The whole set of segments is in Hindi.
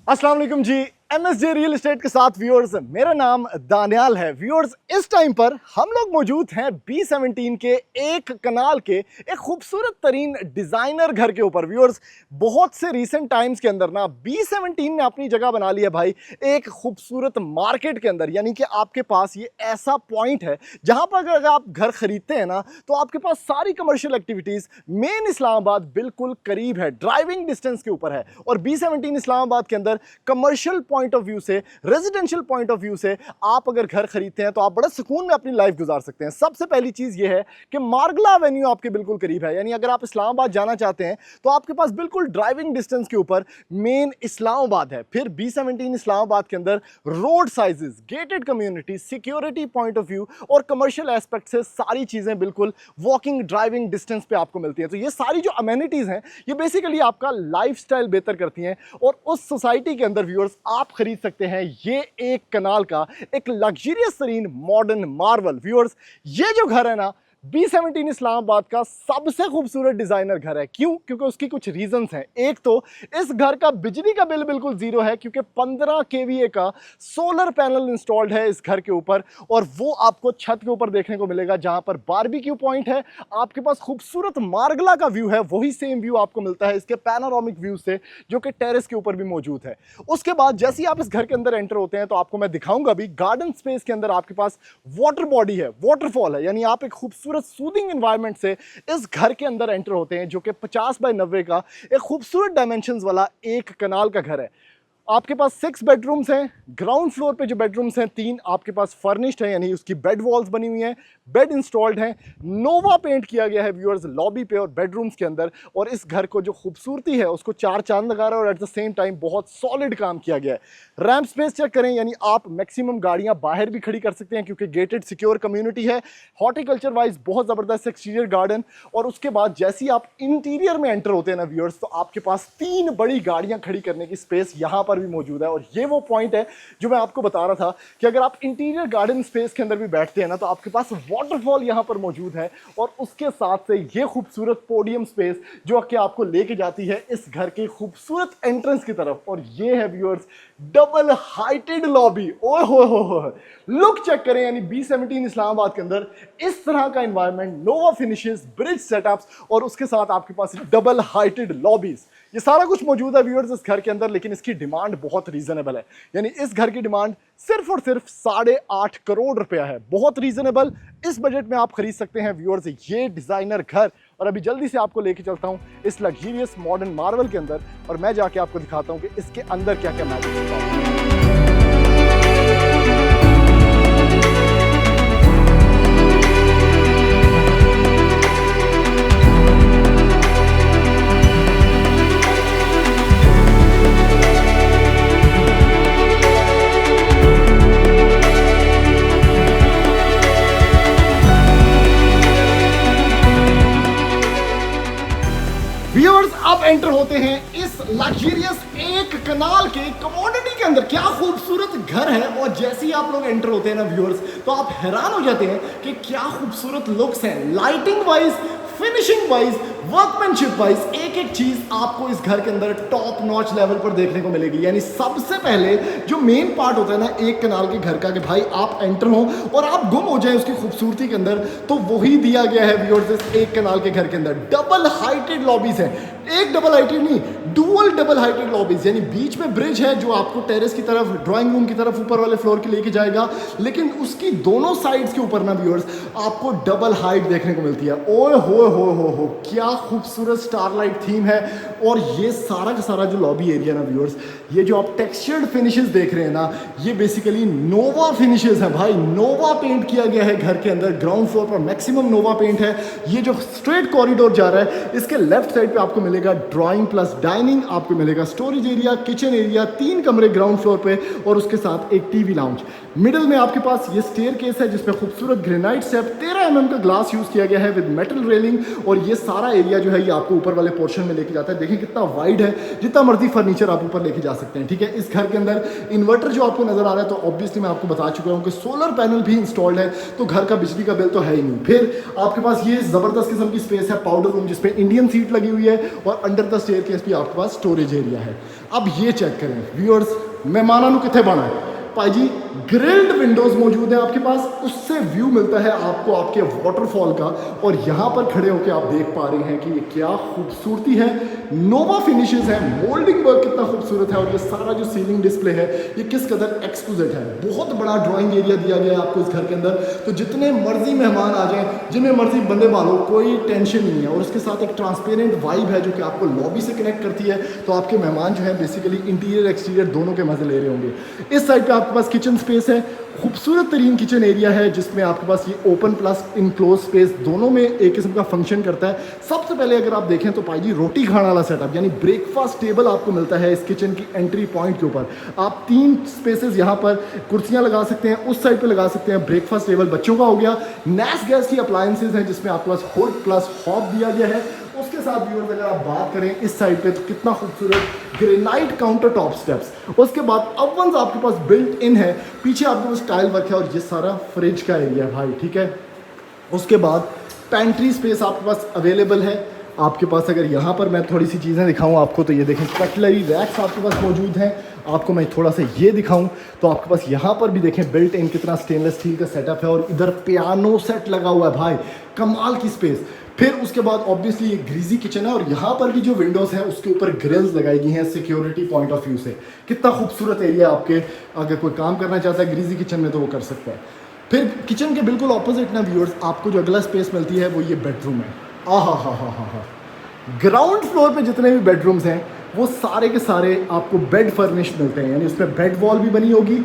अस्सलाम वालेकुम जी। एमएसजे रियल एस्टेट के साथ व्यूअर्स, मेरा नाम दानियाल है। व्यूअर्स, इस टाइम पर हम लोग मौजूद हैं B17 के एक कनाल के एक खूबसूरत तरीन डिजाइनर घर के ऊपर। व्यूअर्स, बहुत से रीसेंट टाइम्स के अंदर ना B17 ने अपनी जगह बना ली है भाई एक खूबसूरत मार्केट के अंदर। यानी कि आपके पास ये ऐसा पॉइंट है जहां पर अगर आप घर खरीदते हैं ना तो आपके पास सारी कमर्शियल एक्टिविटीज मेन इस्लामाबाद बिल्कुल करीब है, ड्राइविंग डिस्टेंस के ऊपर है। और B17 इस्लामाबाद के अंदर कमर्शियल पॉइंट ऑफ व्यू से, रेजिडेंशियल पॉइंट ऑफ व्यू से आप अगर घर खरीदते हैं तो आप बड़े सुकून में अपनी लाइफ गुजार सकते हैं। सबसे पहली चीज ये है कि मार्गला एवेन्यू आपके बिल्कुल करीब है। यानी अगर आप इस्लामाबाद जाना चाहते हैं तो आपके पास बिल्कुल ड्राइविंग डिस्टेंस के ऊपर मेन इस्लामाबाद है। फिर B17 इस्लामाबाद के अंदर road sizes, gated community, security point of view और कमर्शियल एस्पेक्ट से सारी चीजें बिल्कुल वॉकिंग ड्राइविंग डिस्टेंस पे आपको मिलती हैं। तो ये सारी जो अमेनिटीज हैं ये बेसिकली आपका लाइफस्टाइल बेहतर करती हैं। और उस सोसाइटी के अंदर व्यूअर्स आप खरीद सकते हैं ये एक कनाल का एक लग्जरियस तरीन मॉडर्न मार्वल। व्यूअर्स, ये जो घर है ना B17 इस्लामाबाद का सबसे खूबसूरत डिजाइनर घर है। क्यों? क्योंकि उसकी कुछ रीजंस हैं। एक तो इस घर का बिजली का बिल बिल्कुल जीरो है क्योंकि 15 kVA का सोलर पैनल इंस्टॉल्ड है इस घर के ऊपर। और वो आपको छत के ऊपर देखने को मिलेगा जहां पर बारबेक्यू पॉइंट है। आपके पास खूबसूरत मार्गला का व्यू है, वही सेम व्यू आपको मिलता है इसके पैनोरामिक व्यू से जो कि टेरेस के ऊपर भी मौजूद है। उसके बाद जैसे ही आप इस घर के अंदर एंटर होते हैं तो आपको मैं दिखाऊंगा भी गार्डन स्पेस के अंदर आपके पास वाटर बॉडी है, वाटरफॉल है। यानी आप एक खूबसूरत सूदिंग एनवायरनमेंट से इस घर के अंदर एंटर होते हैं जो कि 50 बाय 90 का एक खूबसूरत डायमेंशंस वाला एक कनाल का घर है। आपके पास 6 बेडरूम्स हैं। ग्राउंड फ्लोर पे जो बेडरूम्स हैं 3 आपके पास फर्निश्ड है, यानी उसकी बेड वॉल्स बनी हुई हैं, बेड इंस्टॉल्ड हैं, नोवा पेंट किया गया है व्यूअर्स लॉबी पे और बेडरूम्स के अंदर। और इस घर को जो खूबसूरती है उसको 4 चांद लगा रहा है और एट द सेम टाइम बहुत सॉलिड काम किया गया है। रैम्प स्पेस चेक करें, यानी आप मैक्सिमम गाड़ियां बाहर भी खड़ी कर सकते हैं क्योंकि गेटेड सिक्योर कम्युनिटी है। हॉर्टिकल्चर वाइज बहुत जबरदस्त एक्सटीरियर गार्डन। और उसके बाद जैसे ही आप इंटीरियर में एंटर होते हैं ना व्यूअर्स तो आपके पास 3 बड़ी गाड़ियां खड़ी करने की स्पेस यहां पर भी मौजूद है। और ये वो पॉइंट है जो मैं आपको बता रहा था कि अगर आप इंटीरियर गार्डन स्पेस के अंदर भी बैठते हैं ना तो आपके पास वाटरफॉल यहां पर मौजूद है। और उसके साथ से ये खूबसूरत पोडियम स्पेस जो कि आपको लेके जाती है इस घर के खूबसूरत एंट्रेंस की तरफ। और ये है व्यूअर्स डबल हाइटेड लॉबी। ओए हो लुक चेक करें, यानी B17 इस्लामाबाद के अंदर इस तरह का एनवायरनमेंट, नोवा फिनिशेस, ब्रिज सेटअप्स और उसके साथ आपके पास डबल हाइटेड लॉबीज, ये सारा कुछ मौजूद है व्यूअर्स इस घर के अंदर। लेकिन इसकी डिमांड बहुत रीजनेबल है। यानी इस घर की डिमांड सिर्फ और सिर्फ 8.5 करोड़ रुपया है। बहुत रीजनेबल, इस बजट में आप खरीद सकते हैं व्यूअर्स ये डिजाइनर घर। और अभी जल्दी से आपको लेके चलता हूं इस लग्जरियस मॉडर्न मार्वल के अंदर और मैं जाके आपको दिखाता हूं कि इसके अंदर क्या क्या मैजिक होता है। व्यूअर्स, अब एंटर होते हैं इस लग्जरियस एक कनाल के कमोडिटी के अंदर। क्या खूबसूरत घर है। और जैसे ही आप लोग एंटर होते हैं ना व्यूअर्स तो आप हैरान हो जाते हैं कि क्या खूबसूरत लुक्स हैं, lighting wise, finishing wise, workmanship wise. एक एक चीज आपको इस घर के अंदर टॉप नॉच लेवल पर देखने को मिलेगी। यानी सबसे पहले जो मेन पार्ट होता है ना एक कनाल के घर का कि भाई आप एंटर हो और आप गुम हो जाए उसकी खूबसूरती के अंदर, तो वही दिया गया है व्यूअर्स इस एक कनाल के घर के अंदर। डबल हाइटेड लॉबीज है, एक डबल हाइटेड नहीं, डुअल डबल हाइटेड लॉबीज। यानी बीच में ब्रिज है जो आपको टेरेस की तरफ, ड्राइंग रूम की तरफ ऊपर वाले फ्लोर के लेके जाएगा। लेकिन उसकी दोनों साइड्स के ऊपर ना व्यूअर्स आपको डबल हाइट देखने को मिलती है। ओए हो क्या खूबसूरत स्टारलाइट थीम है। और ये सारा का सारा जो लॉबी एरिया ना व्यूअर्स, ये जो आप टेक्सचर्ड फिनिशेस देख रहे हैं ना, ये बेसिकली नोवा फिनिशेस है भाई। नोवा पेंट किया गया है घर के अंदर। ग्राउंड फ्लोर पर मैक्सिमम नोवा पेंट है। ये जो स्ट्रेट कॉरिडोर जा रहा है इसके लेफ्ट साइड पे आपको मिलेगा ड्राइंग प्लस डाइनिंग, आपको मिलेगा स्टोरेज एरिया, किचन एरिया, 3 कमरे ग्राउंड फ्लोर पे और उसके साथ एक टीवी लाउंज। मिडिल में आपके पास ये स्टेयर केस है जिसमें खूबसूरत ग्रेनाइट स्टेप, 13 mm का ग्लास यूज किया गया है विद मेटल रेलिंग। और ये सारा एरिया जो है ये आपको ऊपर वाले पोर्शन में लेके जाता है। देखिए कितना वाइड है, जितना मर्जी फर्नीचर आप ऊपर लेके जा सकते हैं। ठीक है, इस घर के अंदर इन्वर्टर जो आपको नजर आ रहा है तो ऑब्वियसली मैं आपको बता चुका हूँ कि सोलर पैनल भी इंस्टॉल्ड है, तो घर का बिजली का बिल तो है ही नहीं। फिर आपके पास ये जबरदस्त किस्म की स्पेस है, पाउडर रूम, जिसपे इंडियन सीट लगी हुई है और अंडर द स्टेयर केस भी आपको आपके पास स्टोरेज एरिया है। अब ये चेक करें व्यूअर्स, मेहमानों को कितने बना है भाई जी, ग्रिल्ड विंडोज मौजूद है आपके पास, उससे व्यू मिलता है आपको आपके वाटरफॉल का। और यहाँ पर खड़े होकर आप देख पा रहे हैं कि ये क्या खूबसूरती है, नोवा फिनिशेस है, मोल्डिंग वर्क कितना खूबसूरत है, और ये सारा जो सीलिंग डिस्प्ले है ये किस कदर एक्सक्लूसिव है। बहुत बड़ा ड्राइंग एरिया दिया गया है आपको इस घर के अंदर, तो जितने मर्जी मेहमान आ जाएं, जिन्हें मर्जी बंदे बालो, कोई टेंशन नहीं है। और उसके साथ एक ट्रांसपेरेंट वाइब है जो कि आपको लॉबी से कनेक्ट करती है, तो आपके मेहमान जो है बेसिकली इंटीरियर एक्सटीरियर दोनों के मजे ले रहे होंगे। इस साइड पे आपके पास किचन स्पेस है, खूबसूरत तरीन किचन एरिया है जिसमें आपके पास ये ओपन प्लस इनक्लोज स्पेस दोनों में एक किस्म का फंक्शन करता है। सबसे पहले अगर आप देखें तो भाई जी रोटी खाने वाला सेटअप यानी ब्रेकफास्ट टेबल आपको मिलता है इस किचन की एंट्री पॉइंट के ऊपर। आप 3 स्पेसेस यहाँ पर कुर्सियाँ लगा सकते हैं, उस साइड पे लगा सकते हैं ब्रेकफास्ट टेबल बच्चों का हो गया। नैस गैस की अप्लायंसेज हैं जिसमें आपके पास हुड प्लस हॉब दिया गया है। उसके साथ व्यूअर्स अगर आप बात करें इस साइड पे तो कितना खूबसूरत ग्रेनाइट काउंटर टॉप स्टेप्स। उसके बाद ओवन्स आपके पास बिल्ट इन है, पीछे आपके पास टाइल वर्क है, और ये सारा फ्रिज का एरिया है भाई, ठीक है। उसके बाद पेंट्री स्पेस आपके पास अवेलेबल है आपके पास। अगर यहाँ पर मैं थोड़ी सी चीज़ें दिखाऊँ आपको तो ये देखें कटलरी रैक्स आपके पास मौजूद हैं। आपको मैं थोड़ा सा ये दिखाऊं तो आपके पास यहाँ पर भी देखें बिल्ट इन कितना स्टेनलेस स्टील का सेटअप है, और इधर पियानो सेट लगा हुआ है भाई, कमाल की स्पेस। फिर उसके बाद ऑब्वियसली ये ग्रीजी किचन है, और यहाँ पर भी जो विंडोज़ हैं उसके ऊपर ग्रिल्स लगाई गई हैं सिक्योरिटी पॉइंट ऑफ व्यू से। कितना खूबसूरत एरिया आपके, अगर कोई काम करना चाहता है ग्रीजी किचन में तो वो कर सकता है। फिर किचन के बिल्कुल ऑपोजिट ना व्यूअर्स आपको जो अगला स्पेस मिलती है वो ये बेडरूम है। हा। ग्राउंड फ्लोर पे जितने भी बेडरूम्स हैं वो सारे के सारे आपको बेड फर्निश मिलते हैं, यानी उसमें बेड वॉल भी बनी होगी,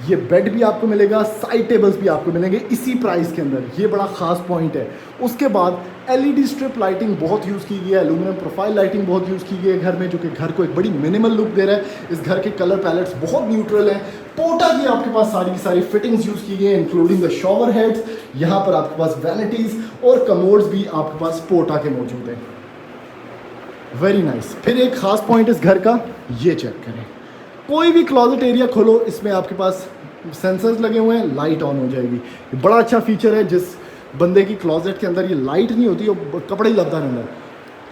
ये बेड भी आपको मिलेगा, साइड टेबल्स भी आपको मिलेंगे इसी प्राइस के अंदर। ये बड़ा खास पॉइंट है। उसके बाद एलईडी स्ट्रिप लाइटिंग बहुत यूज़ की गई है, एल्यूमिनियम प्रोफाइल लाइटिंग बहुत यूज़ की गई है घर में, जो कि घर को एक बड़ी मिनिमल लुक दे रहा है। इस घर के कलर पैलेट्स बहुत न्यूट्रल हैं। पोटा की आपके पास सारी की सारी फिटिंग्स यूज़ की गई हैं इंक्लूडिंग द शॉवर हेड्स। यहाँ पर आपके पास वैनिटीज़ और कमोड्स भी आपके पास पोटा के मौजूद हैं। Very nice. फिर एक खास पॉइंट इस घर का, ये चेक करें, कोई भी क्लॉजेट एरिया खोलो इसमें आपके पास सेंसर्स लगे हुए हैं, लाइट ऑन हो जाएगी। बड़ा अच्छा फीचर है, जिस बंदे की क्लॉजेट के अंदर ये लाइट नहीं होती वो कपड़े ही लगता रहता है।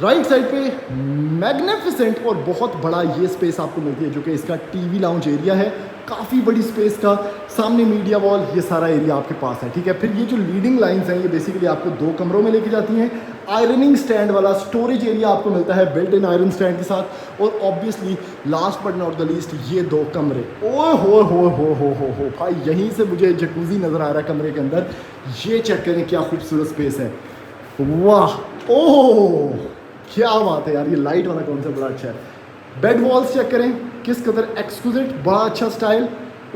राइट साइड पे मैग्निफिसेंट और बहुत बड़ा ये स्पेस आपको मिलती है जो कि इसका टीवी लाउंज एरिया है, काफ़ी बड़ी स्पेस का। सामने मीडिया वॉल, ये सारा एरिया आपके पास है, ठीक है। फिर ये जो लीडिंग लाइंस हैं ये बेसिकली आपको 2 कमरों में लेके जाती हैं। आयरनिंग स्टैंड वाला स्टोरेज एरिया आपको मिलता है बिल्ट इन आयरन स्टैंड के साथ। और obviously last but not the least ये 2 कमरे, ओए हो भाई, यहीं से मुझे जकूजी नज़र आ रहा है कमरे के अंदर। ये चेक करें क्या खूबसूरत स्पेस है, वाह, ओह क्या बात है यार। ये लाइट वाला कॉन्सेप्ट बड़ा अच्छा है। बेड वॉल्स चेक करें किस कदर एक्सक्लूसिव, बड़ा अच्छा स्टाइल।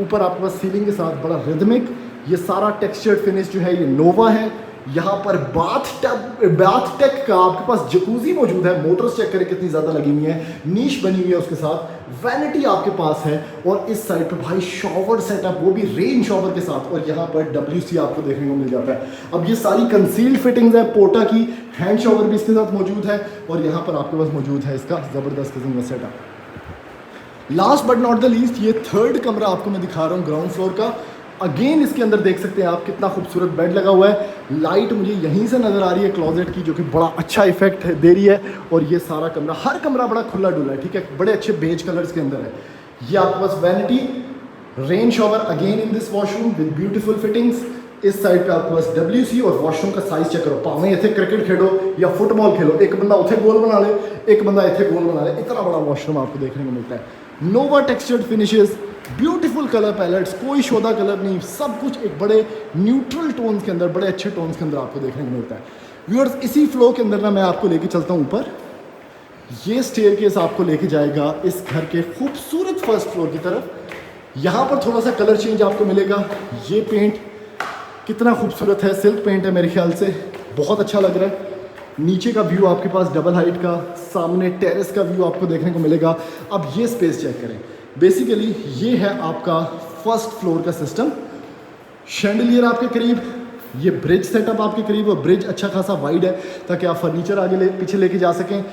ऊपर आपके पास सीलिंग के साथ बड़ा रिदमिक, ये सारा टेक्सचर्ड फिनिश जो है ये नोवा है। यहाँ पर बाथ टेक का आपके पास जकूजी मौजूद है। मोटर्स चेक करें कितनी ज़्यादा लगी हुई है, नीश बनी हुई है, उसके साथ वैनिटी आपके पास है। और इस साइड पे भाई शॉवर सेटअप, वो भी रेन शॉवर के साथ, और यहाँ पर WC आपको देखने को मिल जाता है। अब ये सारी कंसील्ड फिटिंग्स है पोटा की, हैंड शॉवर भी इसके साथ मौजूद है, और यहाँ पर आपके पास मौजूद है इसका ज़बरदस्त किस्म का setup. Last but not the least ये 3rd कमरा आपको मैं दिखा रहा हूँ ग्राउंड फ्लोर का। अगेन इसके अंदर देख सकते हैं आप कितना खूबसूरत बेड लगा हुआ है। लाइट मुझे यहीं से नज़र आ रही है क्लॉजेट की, जो कि बड़ा अच्छा इफेक्ट दे रही है। और ये सारा कमरा, हर कमरा बड़ा खुला डुला है, ठीक है, बड़े अच्छे बेज कलर्स के अंदर है। ये आपके पास vanity, rain shower again in this washroom with beautiful fittings. इस साइड पे आपके पास WC, और वॉशरूम का साइज चेक करो, भावें इतने क्रिकेट खेलो या फुटबॉल खेलो, एक बंदा उथे गोल बना ले, एक बंदा इतने गोल बना ले, इतना बड़ा वॉशरूम आपको देखने को मिलता है। Nova textured finishes, beautiful colour palettes, कोई शोधा कलर नहीं, सब कुछ एक बड़े न्यूट्रल टोन्स के अंदर, बड़े अच्छे टोन्स के अंदर आपको देखने को मिलता है। व्यूअर्स इसी फ्लो के अंदर ना मैं आपको लेके चलता हूँ ऊपर। ये स्टेयरकेस आपको लेके जाएगा इस घर के खूबसूरत फर्स्ट फ्लोर की तरफ। यहाँ पर थोड़ा सा कलर चेंज आपको मिलेगा। ये पेंट कितना खूबसूरत है, सिल्क पेंट है मेरे ख्याल से, बहुत अच्छा लग रहा है। नीचे का व्यू आपके पास डबल हाइट का, सामने टेरेस का व्यू आपको देखने को मिलेगा। अब ये स्पेस चेक करें, बेसिकली ये है आपका फर्स्ट फ्लोर का सिस्टम। शैंडलियर आपके करीब, ये ब्रिज सेटअप आपके करीब, और ब्रिज अच्छा खासा वाइड है ताकि आप फर्नीचर आगे पीछे लेके जा सकें।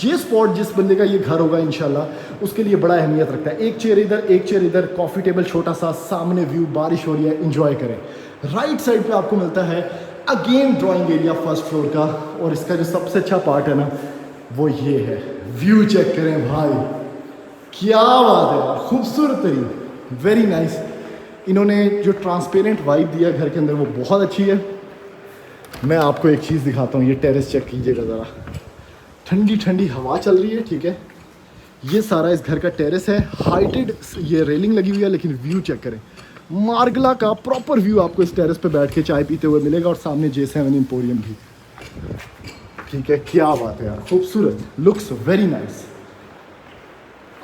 ये स्पॉट जिस बंदे का ये घर होगा इंशाल्लाह उसके लिए बड़ा अहमियत रखता है। एक चेयर इधर, एक चेयर इधर, कॉफ़ी टेबल छोटा सा, सामने व्यू, बारिश हो रही है, इंजॉय करें। राइट साइड पे आपको मिलता है again drawing area first floor का, और इसका जो सबसे अच्छा पार्ट है ना वो ये है, व्यू चेक करें भाई, क्या बात है यार, खूबसूरत तरीन, वेरी नाइस। इन्होंने जो ट्रांसपेरेंट वाइब दिया घर के अंदर वो बहुत अच्छी है। मैं आपको एक चीज़ दिखाता हूँ, ये टेरेस चेक कीजिएगा ज़रा, ठंडी ठंडी हवा चल रही है, ठीक है। ये सारा इस घर का टेरेस है, हाइटेड ये रेलिंग लगी हुई है, लेकिन व्यू चेक करें, मार्गला का प्रॉपर व्यू आपको इस टेरेस पे बैठ के चाय पीते हुए मिलेगा, और सामने J7 एम्पोरियम भी, ठीक है। क्या बात है यार, खूबसूरत, लुक्स वेरी नाइस।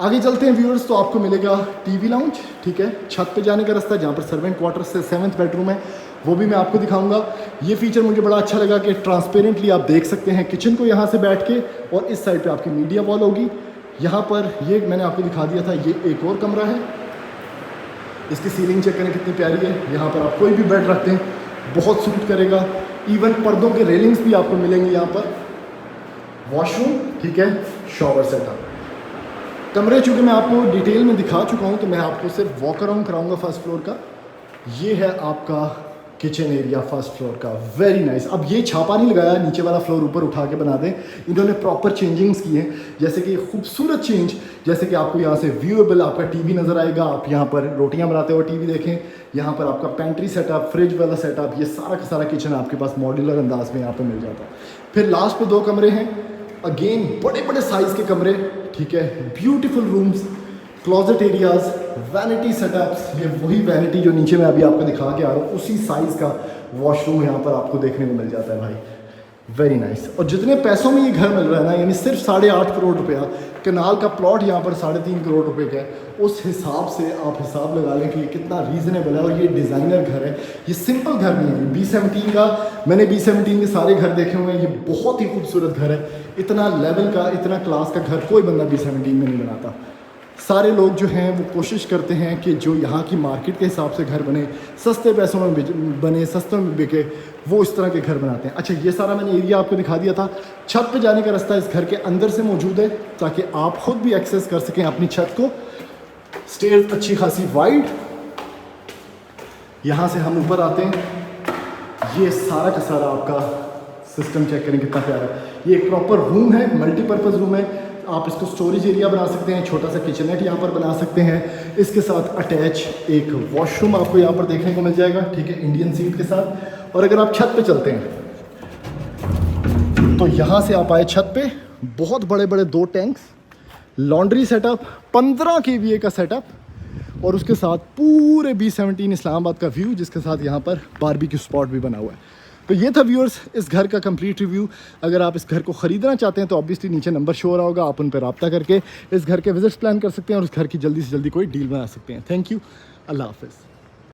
आगे चलते हैं व्यूअर्स, तो आपको मिलेगा टीवी लाउंज, ठीक है। छत पे जाने का रास्ता, जहाँ पर सर्वेंट क्वार्टर से 7th बेडरूम है, वो भी मैं आपको दिखाऊंगा। ये फीचर मुझे बड़ा अच्छा लगा कि ट्रांसपेरेंटली आप देख सकते हैं किचन को यहाँ से बैठ के, और इस साइड पे आपकी मीडिया वॉल होगी। यहाँ पर ये मैंने आपको दिखा दिया था, ये एक और कमरा है, इसकी सीलिंग चेक करें कितनी प्यारी है। यहाँ पर आप कोई भी बेड रखते हैं बहुत सूट करेगा। इवन पर्दों के रेलिंग्स भी आपको मिलेंगे यहाँ पर। वॉशरूम, ठीक है, शॉवर सेटअप। कमरे चूँकि मैं आपको डिटेल में दिखा चुका हूँ, तो मैं आपको सिर्फ वॉक अराउंड कराऊंगा फर्स्ट फ्लोर का। ये है आपका किचन एरिया फर्स्ट फ्लोर का, वेरी नाइस। अब ये छापा नहीं लगाया, नीचे वाला फ्लोर ऊपर उठा के बना दें, इन्होंने प्रॉपर चेंजिंग्स किए हैं, जैसे कि खूबसूरत चेंज, जैसे कि आपको यहाँ से व्यूएबल आपका टीवी नज़र आएगा, आप यहाँ पर रोटियाँ बनाते हुए टीवी देखें। यहाँ पर आपका पेंट्री सेटअप, फ्रिज वाला सेटअप, ये सारा का सारा किचन आपके पास मॉड्यूलर अंदाज में यहाँ पर मिल जाता है। फिर लास्ट पे 2 कमरे हैं, अगेन बड़े बड़े साइज़ के कमरे, ठीक है, beautiful rooms, closet areas, vanity setups. ये वही वैनिटी जो नीचे मैं अभी आपको दिखा के आ रहा हूँ, उसी साइज़ का वॉशरूम यहाँ पर आपको देखने को मिल जाता है भाई, वेरी नाइस। और जितने पैसों में ये घर मिल रहा है ना, यानी सिर्फ 8.5 करोड़ रुपया, कनाल का प्लॉट यहाँ पर 3.5 करोड़ रुपए का है, उस हिसाब से आप हिसाब लगा लें कि ये कितना रीज़नेबल है। और ये डिज़ाइनर घर है, ये सिंपल घर नहीं है। B17 का, मैंने B17 के सारे घर देखे हुए हैं, ये बहुत ही खूबसूरत घर है। इतना लेवल का, इतना क्लास का घर कोई बंदा B17 में नहीं बनाता। सारे लोग जो हैं वो कोशिश करते हैं कि जो यहाँ की मार्केट के हिसाब से घर बने, सस्ते पैसों में बने, सस्ते में बिके, वो इस तरह के घर बनाते हैं। अच्छा, ये सारा मैंने एरिया आपको दिखा दिया था। छत पे जाने का रास्ता इस घर के अंदर से मौजूद है, ताकि आप खुद भी एक्सेस कर सकें अपनी छत को। स्टेयर्स अच्छी खासी वाइड। यहाँ से हम ऊपर आते हैं, ये सारा का सारा आपका सिस्टम चेक करें कितना प्यारा है। ये एक प्रॉपर रूम है, मल्टीपर्पज़ रूम है। आप इसको स्टोरेज एरिया बना सकते हैं, छोटा सा किचननेट यहाँ पर बना सकते हैं। इसके साथ अटैच एक वॉशरूम आपको यहाँ पर देखने को मिल जाएगा, ठीक है, इंडियन सीट के साथ। और अगर आप छत पे चलते हैं तो यहाँ से आप आए छत पे, बहुत बड़े बड़े 2 टैंक्स, लॉन्ड्री सेटअप, 15 kVA का सेटअप, और उसके साथ पूरे B17 इस्लामाबाद का व्यू, जिसके साथ यहाँ पर बारबेक्यू स्पॉट भी बना हुआ है। तो ये था व्यूअर्स इस घर का कंप्लीट रिव्यू। अगर आप इस घर को ख़रीदना चाहते हैं तो ऑब्वियसली नीचे नंबर शो हो रहा होगा, आप उन पर रब्ता करके इस घर के विजिट्स प्लान कर सकते हैं और उस घर की जल्दी से जल्दी कोई डील बना सकते हैं। थैंक यू, अल्लाह हाफ़िज़।